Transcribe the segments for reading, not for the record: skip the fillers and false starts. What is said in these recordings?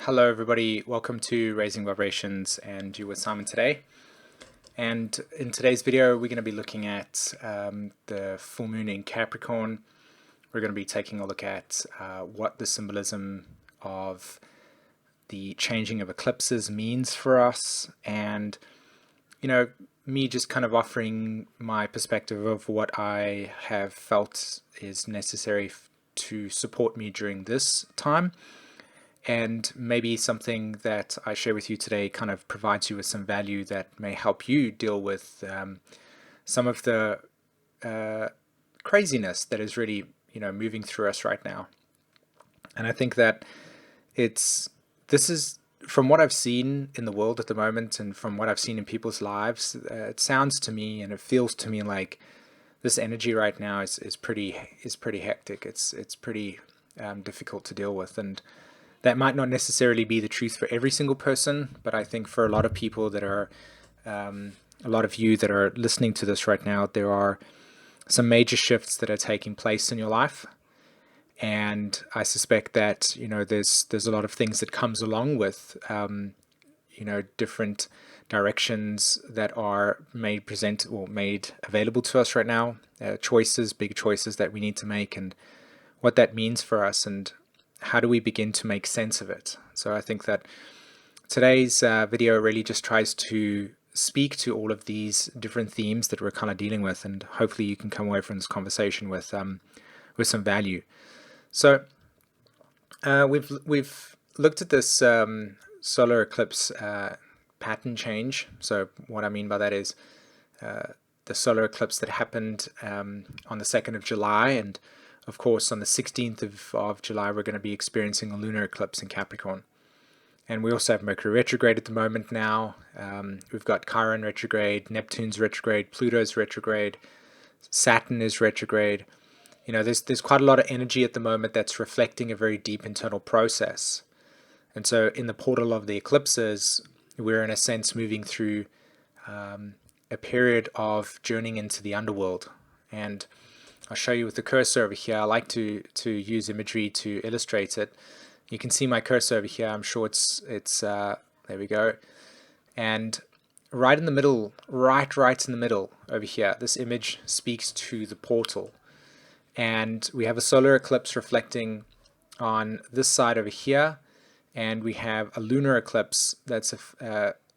Hello everybody, welcome to Raising Vibrations, and you with Simon today. And in today's video we're going to be looking at the full moon in Capricorn. We're going to be taking a look at what the symbolism of the changing of eclipses means for us, and me just kind of offering my perspective of what I have felt is necessary to support me during this time. And maybe something that I share with you today kind of provides you with some value that may help you deal with some of the craziness that is really, moving through us right now. And I think that this is, from what I've seen in the world at the moment and from what I've seen in people's lives, it sounds to me and it feels to me like this energy right now is pretty hectic. It's pretty difficult to deal with, and that might not necessarily be the truth for every single person, but I think for a lot of people that are, a lot of you that are listening to this right now, there are some major shifts that are taking place in your life. And I suspect that, there's a lot of things that comes along with, different directions that are made available to us right now, big choices that we need to make, and what that means for us, and how do we begin to make sense of it. So I think that today's video really just tries to speak to all of these different themes that we're kind of dealing with, and hopefully you can come away from this conversation with some value. So we've looked at this solar eclipse pattern change. So what I mean by that is the solar eclipse that happened on the 2nd of July, and of course, on the 16th of July, we're going to be experiencing a lunar eclipse in Capricorn. And we also have Mercury retrograde at the moment now. We've got Chiron retrograde, Neptune's retrograde, Pluto's retrograde, Saturn is retrograde. There's quite a lot of energy at the moment that's reflecting a very deep internal process. And so in the portal of the eclipses, we're in a sense moving through a period of journeying into the underworld. And I'll show you with the cursor over here. I like to use imagery to illustrate it. You can see my cursor over here. I'm sure it's there we go. And right in the middle, right in the middle over here, this image speaks to the portal. And we have a solar eclipse reflecting on this side over here, and we have a lunar eclipse that's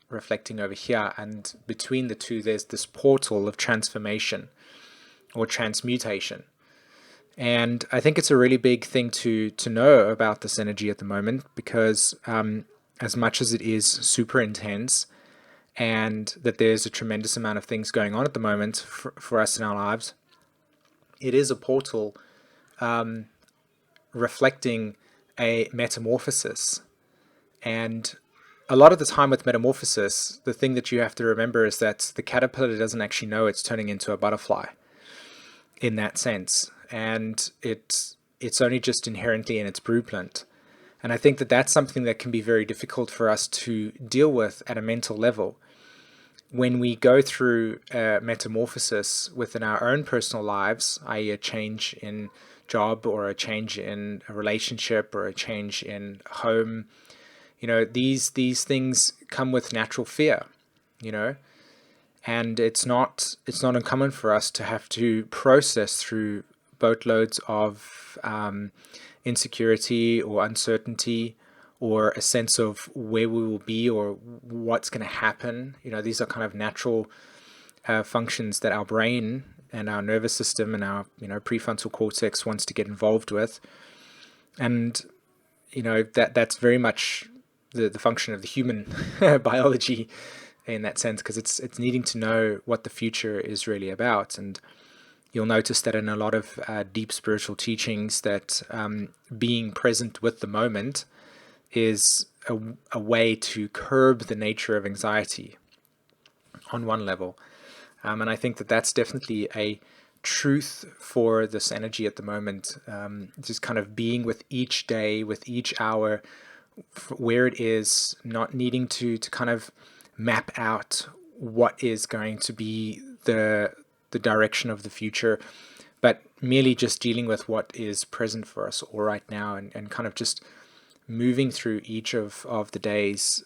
reflecting over here. And between the two, there's this portal of transformation or transmutation. And I think it's a really big thing to know about this energy at the moment, because as much as it is super intense and that there's a tremendous amount of things going on at the moment for us in our lives, it is a portal reflecting a metamorphosis. And a lot of the time with metamorphosis, the thing that you have to remember is that the caterpillar doesn't actually know it's turning into a butterfly in that sense, and it's only just inherently in its blueprint. And I think that that's something that can be very difficult for us to deal with at a mental level. When we go through a metamorphosis within our own personal lives, i.e. a change in job or a change in a relationship or a change in home, these things come with natural fear, and it's not uncommon for us to have to process through boatloads of insecurity or uncertainty, or a sense of where we will be or what's going to happen. These are kind of natural functions that our brain and our nervous system and our prefrontal cortex wants to get involved with. And that's very much the function of the human biology in that sense, because it's needing to know what the future is really about. And you'll notice that in a lot of deep spiritual teachings that being present with the moment is a way to curb the nature of anxiety on one level. And I think that that's definitely a truth for this energy at the moment, just kind of being with each day, with each hour, where it is, not needing to kind of map out what is going to be the direction of the future, but merely just dealing with what is present for us all right now, and kind of just moving through each of the days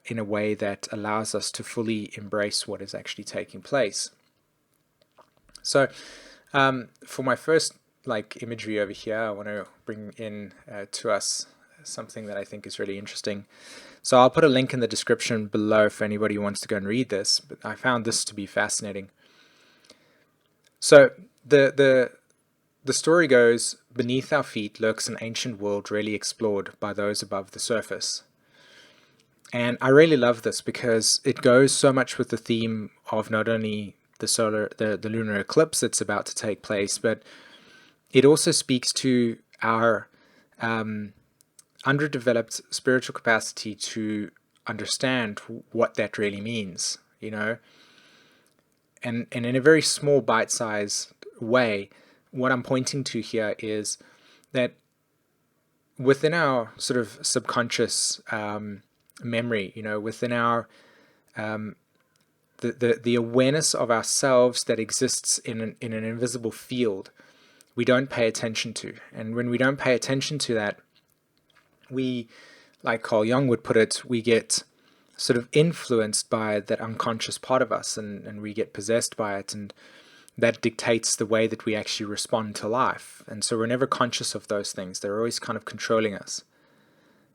in a way that allows us to fully embrace what is actually taking place. So for my first imagery over here, I want to bring in to us something that I think is really interesting. So I'll put a link in the description below for anybody who wants to go and read this, but I found this to be fascinating. So the story goes, beneath our feet lurks an ancient world rarely explored by those above the surface. And I really love this because it goes so much with the theme of not only the lunar eclipse that's about to take place, but it also speaks to our underdeveloped spiritual capacity to understand what that really means, and in a very small bite-sized way. What I'm pointing to here is that within our sort of subconscious memory, within our the awareness of ourselves that exists in an invisible field, we don't pay attention to. And when we don't pay attention to that, we, like Carl Jung would put it, we get sort of influenced by that unconscious part of us, and we get possessed by it, and that dictates the way that we actually respond to life. And so we're never conscious of those things. They're always kind of controlling us,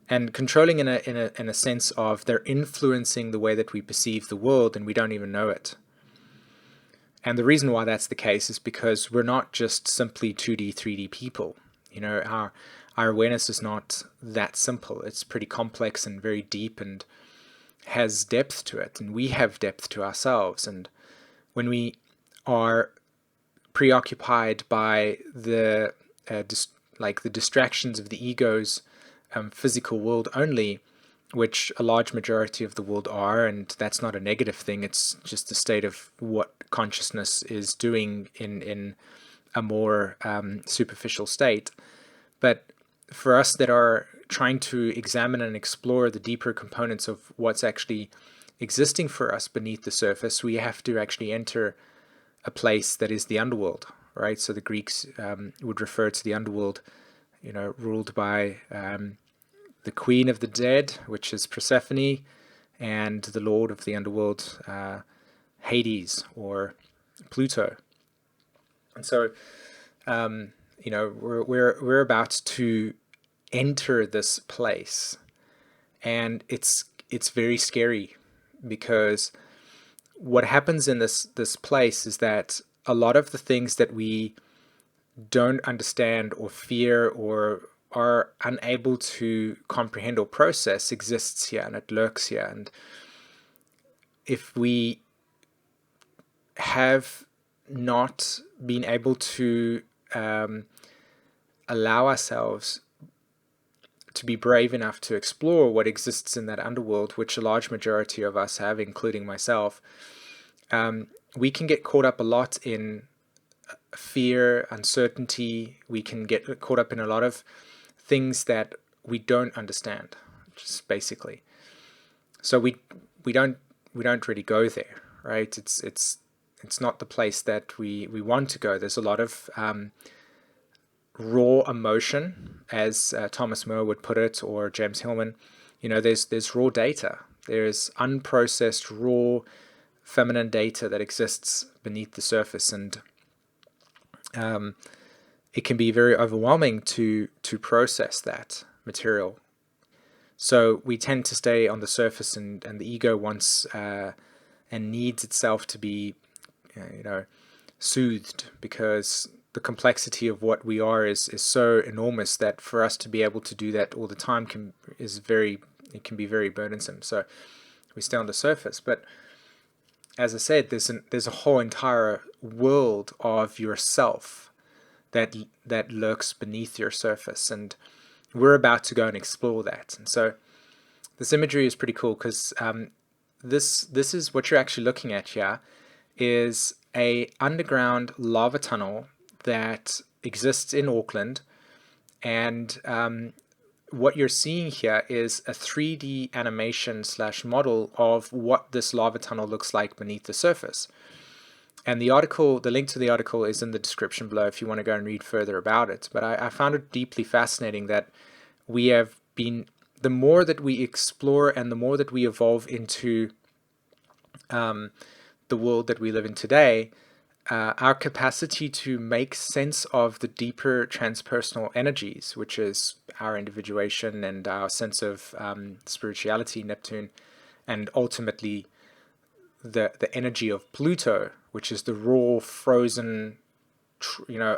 and controlling in a sense of they're influencing the way that we perceive the world, and we don't even know it. And the reason why that's the case is because we're not just simply 2D, 3D people. Our awareness is not that simple. It's pretty complex and very deep and has depth to it. And we have depth to ourselves. And when we are preoccupied by the distractions of the ego's physical world only, which a large majority of the world are, and that's not a negative thing, it's just a state of what consciousness is doing in a more superficial state. But for us that are trying to examine and explore the deeper components of what's actually existing for us beneath the surface, we have to actually enter a place that is the underworld, right? So the Greeks would refer to the underworld, ruled by the queen of the dead, which is Persephone, and the lord of the underworld, Hades or Pluto. And so, we're about to enter this place, and it's very scary, because what happens in this place is that a lot of the things that we don't understand or fear or are unable to comprehend or process exists here, and it lurks here. And if we have not been able to allow ourselves to be brave enough to explore what exists in that underworld, which a large majority of us have, including myself, we can get caught up a lot in fear, uncertainty. We can get caught up in a lot of things that we don't understand, just basically. So we don't really go there, right? It's not the place that we want to go. There's a lot of raw emotion, as Thomas More would put it, or James Hillman. There's raw data. There's unprocessed, raw, feminine data that exists beneath the surface, and it can be very overwhelming to process that material. So we tend to stay on the surface, and the ego wants and needs itself to be, soothed, because the complexity of what we are is so enormous that for us to be able to do that all the time can be very burdensome. So we stay on the surface. But as I said, there's a whole entire world of yourself that lurks beneath your surface, and we're about to go and explore that. And so this imagery is pretty cool, because this is what you're actually looking at here, is a underground lava tunnel that exists in Auckland, and what you're seeing here is a 3D animation / model of what this lava tunnel looks like beneath the surface. And the link to the article is in the description below if you want to go and read further about it. But I found it deeply fascinating that we have been, the more that we explore and the more that we evolve into the world that we live in today, our capacity to make sense of the deeper transpersonal energies, which is our individuation and our sense of spirituality, Neptune, and ultimately the energy of Pluto, which is the raw, frozen,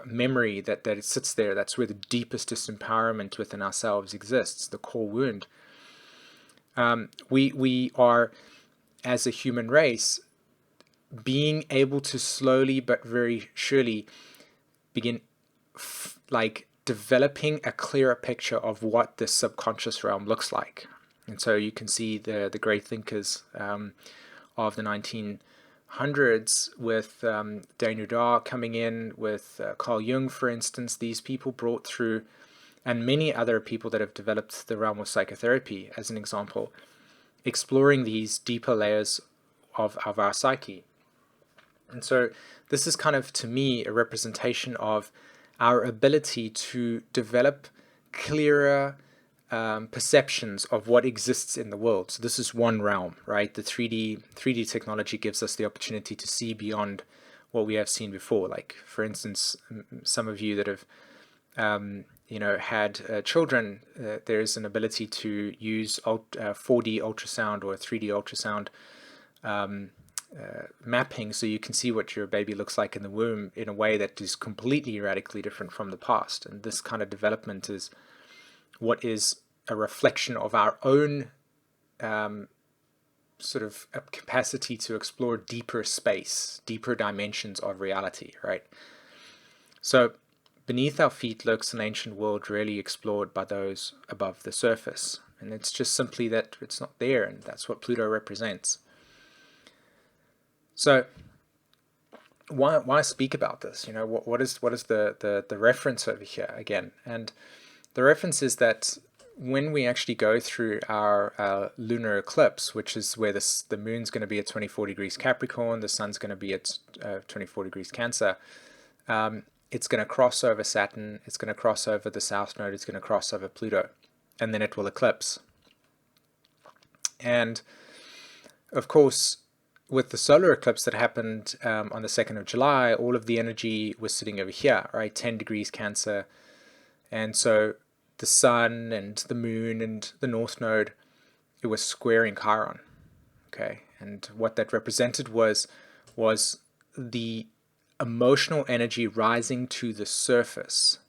memory that it sits there. That's where the deepest disempowerment within ourselves exists, the core wound. We are, as a human race, being able to slowly but very surely begin developing a clearer picture of what this subconscious realm looks like. And so you can see the great thinkers of the 1900s with Daniel Dare coming in, with Carl Jung, for instance. These people brought through, and many other people that have developed the realm of psychotherapy, as an example, exploring these deeper layers of our psyche. And so this is kind of, to me, a representation of our ability to develop clearer perceptions of what exists in the world. So this is one realm, right? The 3D technology gives us the opportunity to see beyond what we have seen before. Like, for instance, some of you that have had children, there's an ability to use 4D ultrasound or 3D ultrasound mapping, so you can see what your baby looks like in the womb in a way that is completely radically different from the past. And this kind of development is what is a reflection of our own sort of a capacity to explore deeper space, deeper dimensions of reality, right? So beneath our feet lurks an ancient world rarely explored by those above the surface. And it's just simply that it's not there, and that's what Pluto represents. So why speak about this? What is the reference over here again? And the reference is that when we actually go through our lunar eclipse, which is where the moon's going to be at 24 degrees Capricorn, the sun's going to be at 24 degrees Cancer, it's going to cross over Saturn, it's going to cross over the South Node, it's going to cross over Pluto, and then it will eclipse. And of course, with the solar eclipse that happened on the 2nd of July, all of the energy was sitting over here, right? 10 degrees Cancer. And so the sun and the moon and the North Node, it was squaring Chiron, okay? And what that represented was the emotional energy rising to the surface.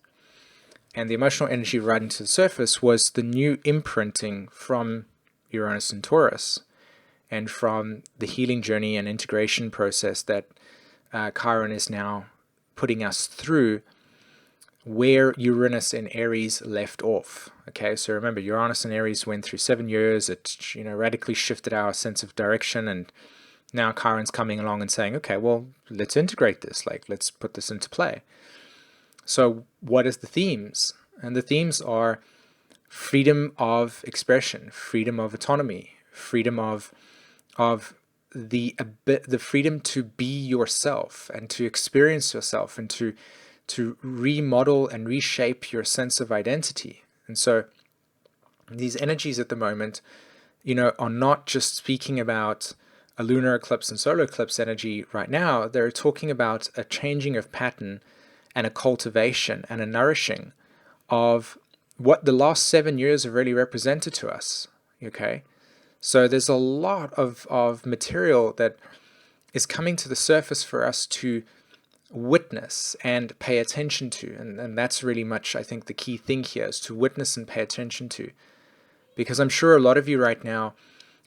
And the emotional energy rising to the surface was the new imprinting from Uranus and Taurus, and from the healing journey and integration process that Chiron is now putting us through, where Uranus and Aries left off. Okay, so remember, Uranus and Aries went through 7 years. It radically shifted our sense of direction, and now Chiron's coming along and saying, okay, well, let's integrate this. Let's put this into play. So what is the themes? And the themes are freedom of expression, freedom of autonomy, freedom of the freedom to be yourself and to experience yourself and to remodel and reshape your sense of identity. And so these energies at the moment, are not just speaking about a lunar eclipse and solar eclipse energy right now. They're talking about a changing of pattern and a cultivation and a nourishing of what the last 7 years have really represented to us. Okay. So there's a lot of material that is coming to the surface for us to witness and pay attention to. And that's really much, I think, the key thing here, is to witness and pay attention to. Because I'm sure a lot of you right now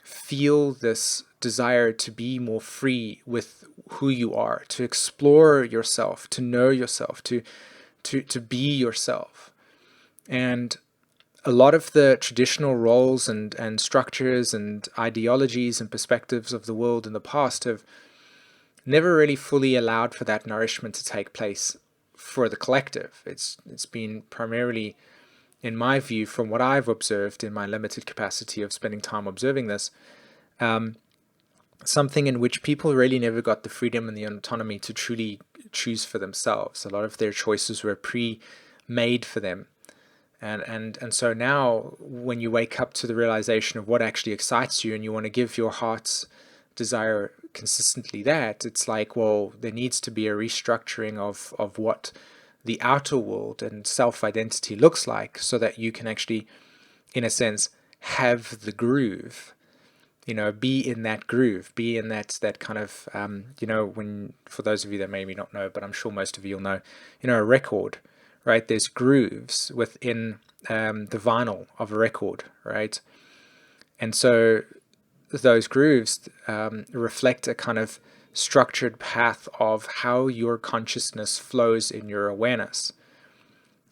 feel this desire to be more free with who you are, to explore yourself, to know yourself, to be yourself. And a lot of the traditional roles and structures and ideologies and perspectives of the world in the past have never really fully allowed for that nourishment to take place for the collective. It's been primarily, in my view, from what I've observed in my limited capacity of spending time observing this, something in which people really never got the freedom and the autonomy to truly choose for themselves. A lot of their choices were pre-made for them. And so now when you wake up to the realization of what actually excites you and you want to give your heart's desire consistently that, it's like, well, there needs to be a restructuring of what the outer world and self-identity looks like, so that you can actually, in a sense, have the groove, be in that groove, be in that kind of, when, for those of you that maybe not know, but I'm sure most of you will know, a record, right? There's grooves within the vinyl of a record, right? And so those grooves reflect a kind of structured path of how your consciousness flows in your awareness.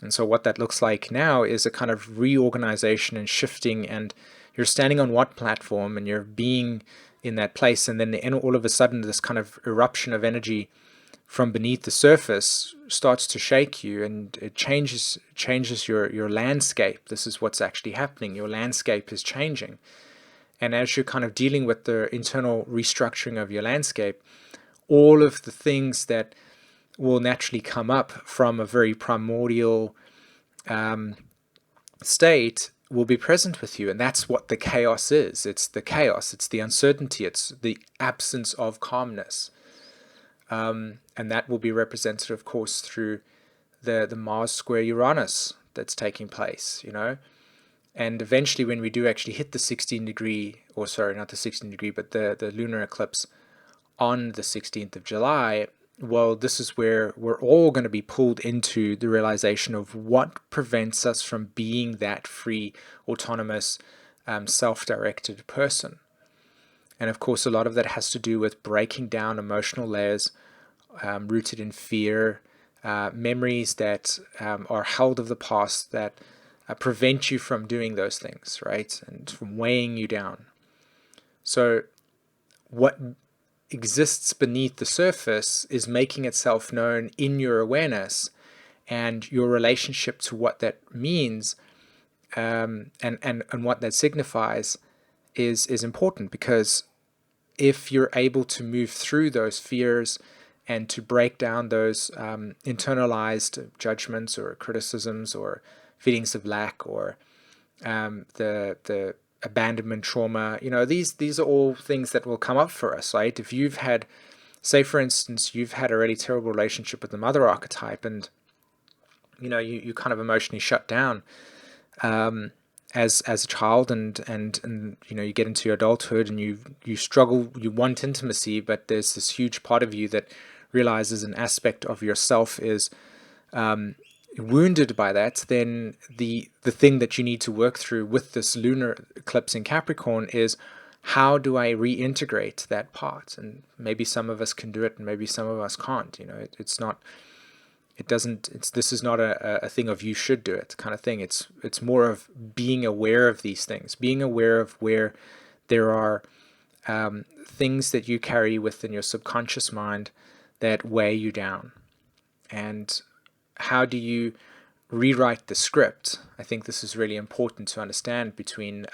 And so what that looks like now is a kind of reorganization and shifting, and you're standing on what platform and you're being in that place, and then all of a sudden this kind of eruption of energy from beneath the surface starts to shake you, and it changes your landscape. This is what's actually happening. Your landscape is changing. And as you're kind of dealing with the internal restructuring of your landscape, all of the things that will naturally come up from a very primordial state will be present with you. And that's what the chaos is. It's the chaos, it's the uncertainty, it's the absence of calmness. And that will be represented, of course, through the Mars square Uranus that's taking place, And eventually when we do actually hit the 16 degree, or sorry, not the 16 degree, but the lunar eclipse on the 16th of July, well, this is where we're all going to be pulled into the realization of what prevents us from being that free, autonomous, self-directed person. And of course, a lot of that has to do with breaking down emotional layers rooted in fear, memories that are held of the past that prevent you from doing those things, right? And from weighing you down. So what exists beneath the surface is making itself known in your awareness, and your relationship to what that means and what that signifies is important, because if you're able to move through those fears and to break down those internalized judgments or criticisms or feelings of lack or the abandonment trauma, these are all things that will come up for us, right? If you've had, say for instance, you've had a really terrible relationship with the mother archetype, and you kind of emotionally shut down as a child, and you get into your adulthood and you struggle, you want intimacy, but there's this huge part of you that realizes an aspect of yourself is wounded by that. Then the thing that you need to work through with this lunar eclipse in Capricorn is, how do I reintegrate that part? And maybe some of us can do it and maybe some of us can't. This is not a thing of you should do it kind of thing. It's more of being aware of these things, being aware of where there are things that you carry within your subconscious mind that weigh you down. And how do you rewrite the script? I think this is really important to understand between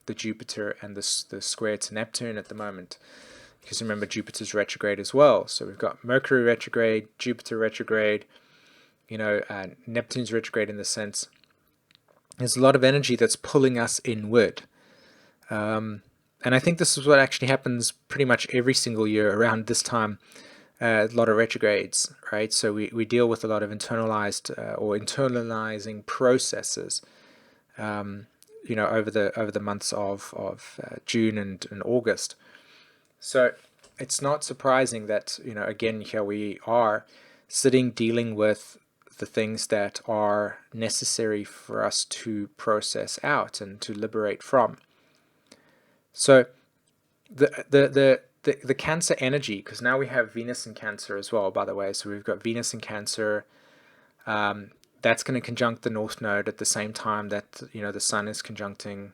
the Jupiter and the square to Neptune at the moment. Because remember, Jupiter's retrograde as well. So we've got Mercury retrograde, Jupiter retrograde, Neptune's retrograde, in the sense there's a lot of energy that's pulling us inward. And I think this is what actually happens pretty much every single year around this time. A lot of retrogrades, right? So we deal with a lot of internalized or internalizing processes, over the months of June and August. So it's not surprising that, again, here we are sitting dealing with the things that are necessary for us to process out and to liberate from. So the Cancer energy, because now we have Venus in Cancer as well, by the way. So we've got Venus in Cancer. That's going to conjunct the North Node at the same time that the Sun is conjuncting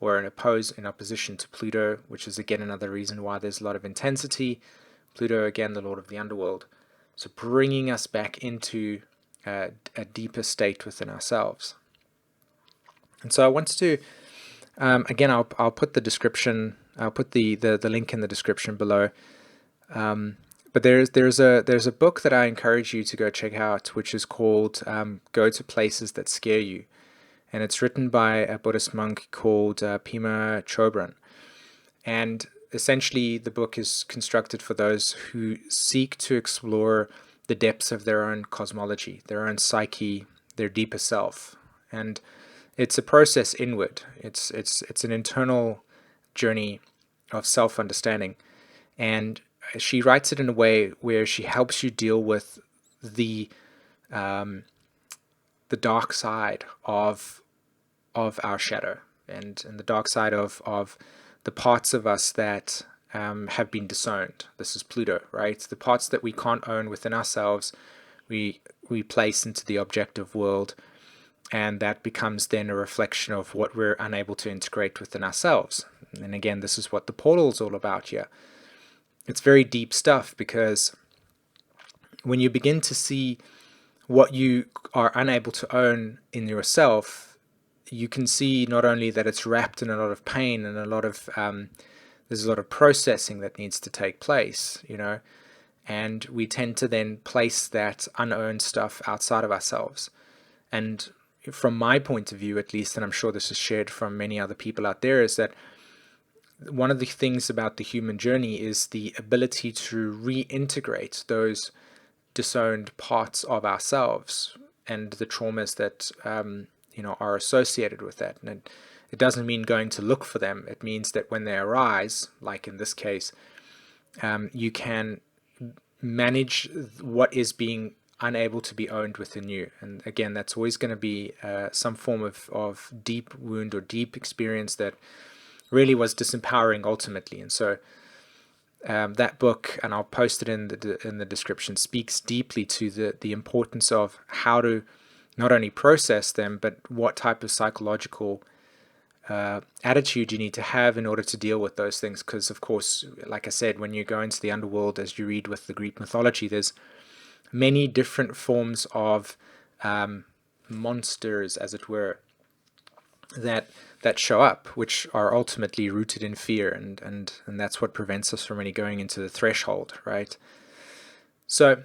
or in opposition to Pluto, which is again another reason why there's a lot of intensity. Pluto, again, the Lord of the Underworld. So bringing us back into a deeper state within ourselves. And so I wanted to, again, I'll put the description, I'll put the link in the description below. But there's a book that I encourage you to go check out, which is called Go to Places That Scare You. And it's written by a Buddhist monk called Pema Chödrön. And essentially the book is constructed for those who seek to explore the depths of their own cosmology, their own psyche, their deeper self. And it's a process inward. It's an internal journey of self-understanding. And she writes it in a way where she helps you deal with the dark side of our shadow, and the dark side of the parts of us that have been disowned. This is Pluto, right? The parts that we can't own within ourselves, we place into the objective world, and that becomes then a reflection of what we're unable to integrate within ourselves. And again, this is what the portal is all about here. It's very deep stuff, because when you begin to see what you are unable to own in yourself, you can see not only that it's wrapped in a lot of pain and a lot of there's a lot of processing that needs to take place, and we tend to then place that unowned stuff outside of ourselves. And from my point of view, at least, and I'm sure this is shared from many other people out there, is that one of the things about the human journey is the ability to reintegrate those disowned parts of ourselves and the traumas that are associated with that. And it doesn't mean going to look for them. It means that when they arise, like in this case, you can manage what is being unable to be owned within you. And again, that's always going to be some form of deep wound or deep experience that really was disempowering ultimately. And so that book, and I'll post it in the description, speaks deeply to the importance of how to not only process them, but what type of psychological attitude you need to have in order to deal with those things. Because, of course, like I said, when you go into the underworld, as you read with the Greek mythology, there's many different forms of monsters, as it were, that show up, which are ultimately rooted in fear, and that's what prevents us from really going into the threshold, right? So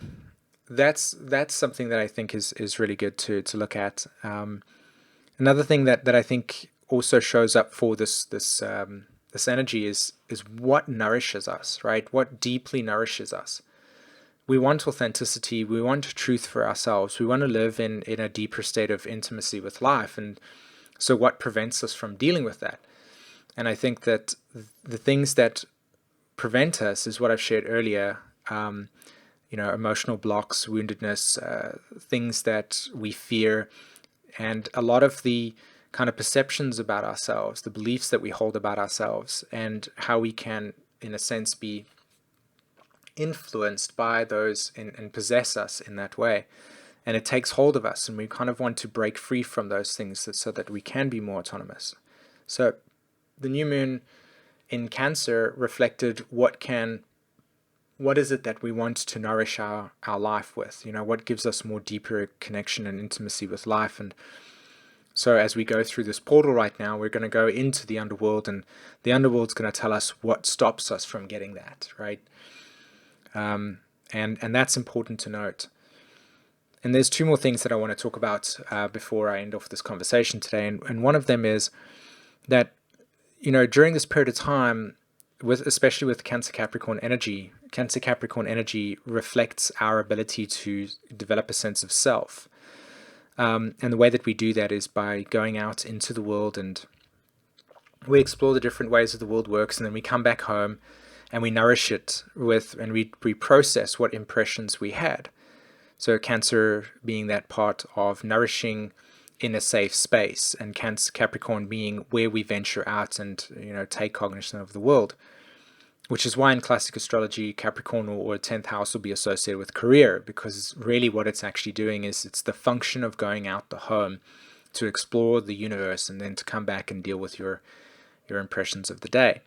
that's something that I think is really good to look at. Another thing that I think also shows up for this energy is what nourishes us, right? What deeply nourishes us. We want authenticity. We want truth for ourselves. We want to live in a deeper state of intimacy with life. And so what prevents us from dealing with that? And I think that the things that prevent us is what I've shared earlier, emotional blocks, woundedness, things that we fear, and a lot of the kind of perceptions about ourselves, the beliefs that we hold about ourselves, and how we can, in a sense, be influenced by those and possess us in that way. And it takes hold of us, and we kind of want to break free from those things so that we can be more autonomous. So the new moon in Cancer reflected what is it that we want to nourish our life with? What gives us more deeper connection and intimacy with life? And so as we go through this portal right now, we're going to go into the underworld, and the underworld's going to tell us what stops us from getting that, right? And that's important to note. And there's two more things that I want to talk about before I end off this conversation today. And one of them is that, during this period of time, especially with Cancer Capricorn energy reflects our ability to develop a sense of self. And the way that we do that is by going out into the world, and we explore the different ways that the world works, and then we come back home and we nourish it and we process what impressions we had. So Cancer being that part of nourishing in a safe space, and Capricorn being where we venture out and take cognizance of the world, which is why in classic astrology Capricorn or 10th house will be associated with career, because really what it's actually doing is it's the function of going out the home to explore the universe and then to come back and deal with your impressions of the day.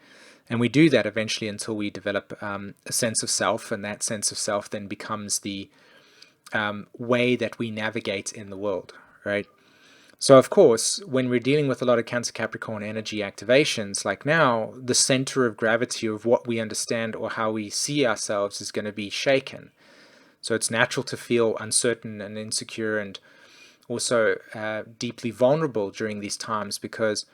And we do that eventually until we develop a sense of self, and that sense of self then becomes the way that we navigate in the world, right? So of course, when we're dealing with a lot of Cancer Capricorn energy activations, like now, the center of gravity of what we understand or how we see ourselves is going to be shaken. So it's natural to feel uncertain and insecure, and also deeply vulnerable during these times, because,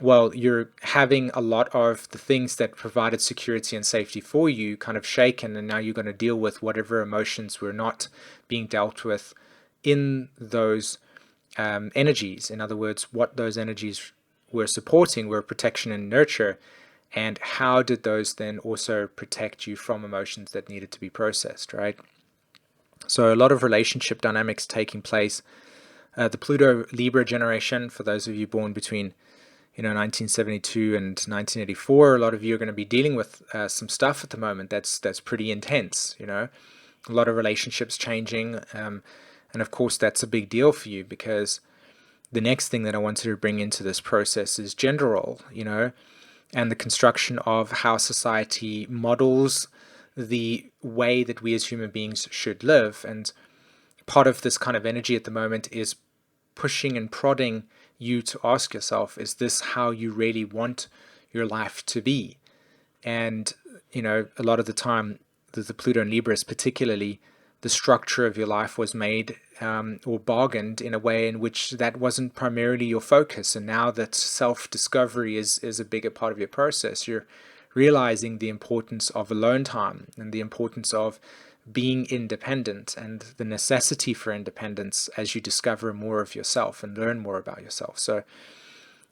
well, you're having a lot of the things that provided security and safety for you kind of shaken, and now you're going to deal with whatever emotions were not being dealt with in those energies. In other words, what those energies were supporting were protection and nurture, and how did those then also protect you from emotions that needed to be processed, right? So a lot of relationship dynamics taking place. The Pluto Libra generation, for those of you born between 1972 and 1984, a lot of you are going to be dealing with some stuff at the moment that's pretty intense. A lot of relationships changing, and of course that's a big deal for you, because the next thing that I wanted to bring into this process is gender role, and the construction of how society models the way that we as human beings should live. And part of this kind of energy at the moment is pushing and prodding you to ask yourself, is this how you really want your life to be? And a lot of the time, the Pluto and Libras particularly, the structure of your life was made or bargained in a way in which that wasn't primarily your focus. And now that self-discovery is a bigger part of your process, you're realizing the importance of alone time and the importance of being independent and the necessity for independence as you discover more of yourself and learn more about yourself. So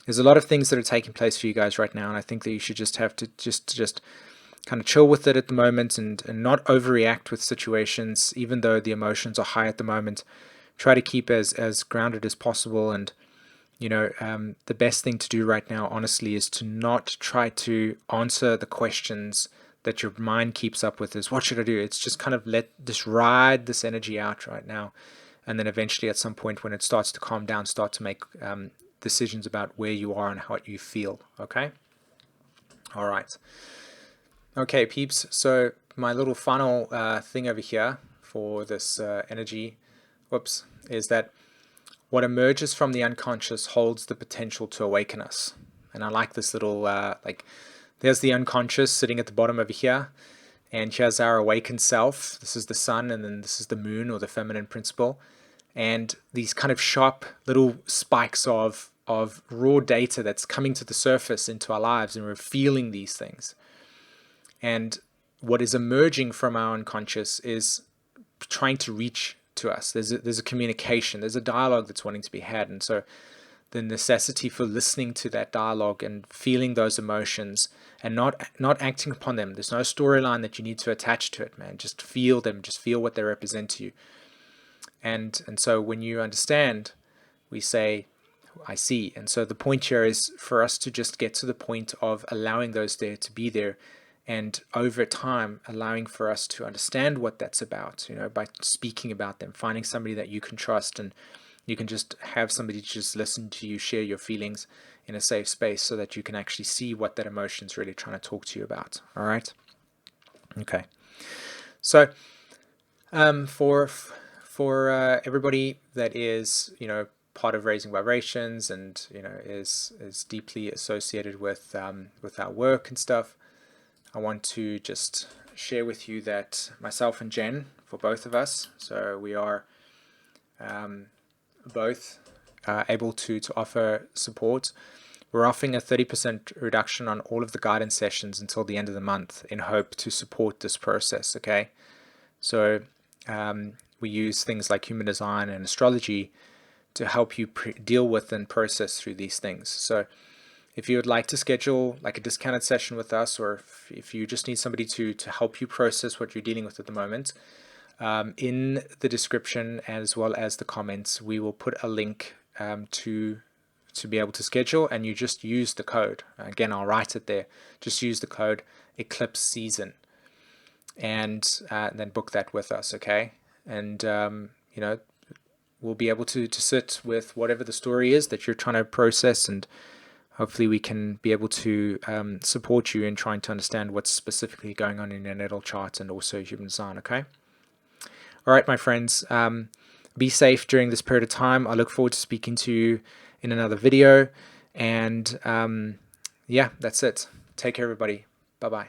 there's a lot of things that are taking place for you guys right now, and I think that you should just have to just kind of chill with it at the moment, and not overreact with situations, even though the emotions are high at the moment. Try to keep as grounded as possible, and the best thing to do right now, honestly, is to not try to answer the questions that your mind keeps up with, is what should I do? It's just kind of just ride this energy out right now, and then eventually at some point when it starts to calm down, start to make decisions about where you are and how you feel. Okay? All right. Okay, peeps. So my little final thing over here for this energy, is that what emerges from the unconscious holds the potential to awaken us. And I like this little, there's the unconscious sitting at the bottom over here, and here's our awakened self. This is the sun, and then this is the moon, or the feminine principle. And these kind of sharp little spikes of raw data that's coming to the surface into our lives, and we're feeling these things. And what is emerging from our unconscious is trying to reach to us. There's a communication, there's a dialogue that's wanting to be had. And so the necessity for listening to that dialogue and feeling those emotions and not acting upon them. There's no storyline that you need to attach to it, man. Just feel them, just feel what they represent to you. And so when you understand, we say, I see. And so the point here is for us to just get to the point of allowing those there to be there, and over time allowing for us to understand what that's about, by speaking about them, finding somebody that you can trust, and you can just have somebody just listen to you share your feelings in a safe space, so that you can actually see what that emotion is really trying to talk to you about. All right. Okay. So for everybody that is part of Raising Vibrations, and is deeply associated with our work and stuff, I want to just share with you that myself and Jen, for both of us, so we are both able to offer support. We're offering a 30% reduction on all of the guidance sessions until the end of the month, in hope to support this process. Okay, so we use things like human design and astrology to help you deal with and process through these things. So if you would like to schedule like a discounted session with us, or if you just need somebody to help you process what you're dealing with at the moment, in the description as well as the comments, we will put a link to be able to schedule, and you just use the code. Again, I'll write it there. Just use the code Eclipse-Season, and then book that with us, okay? And we'll be able to sit with whatever the story is that you're trying to process, and hopefully we can be able to support you in trying to understand what's specifically going on in your natal chart and also human design, okay? All right, my friends. be safe during this period of time. I look forward to speaking to you in another video. And yeah, that's it. Take care, everybody. Bye-bye.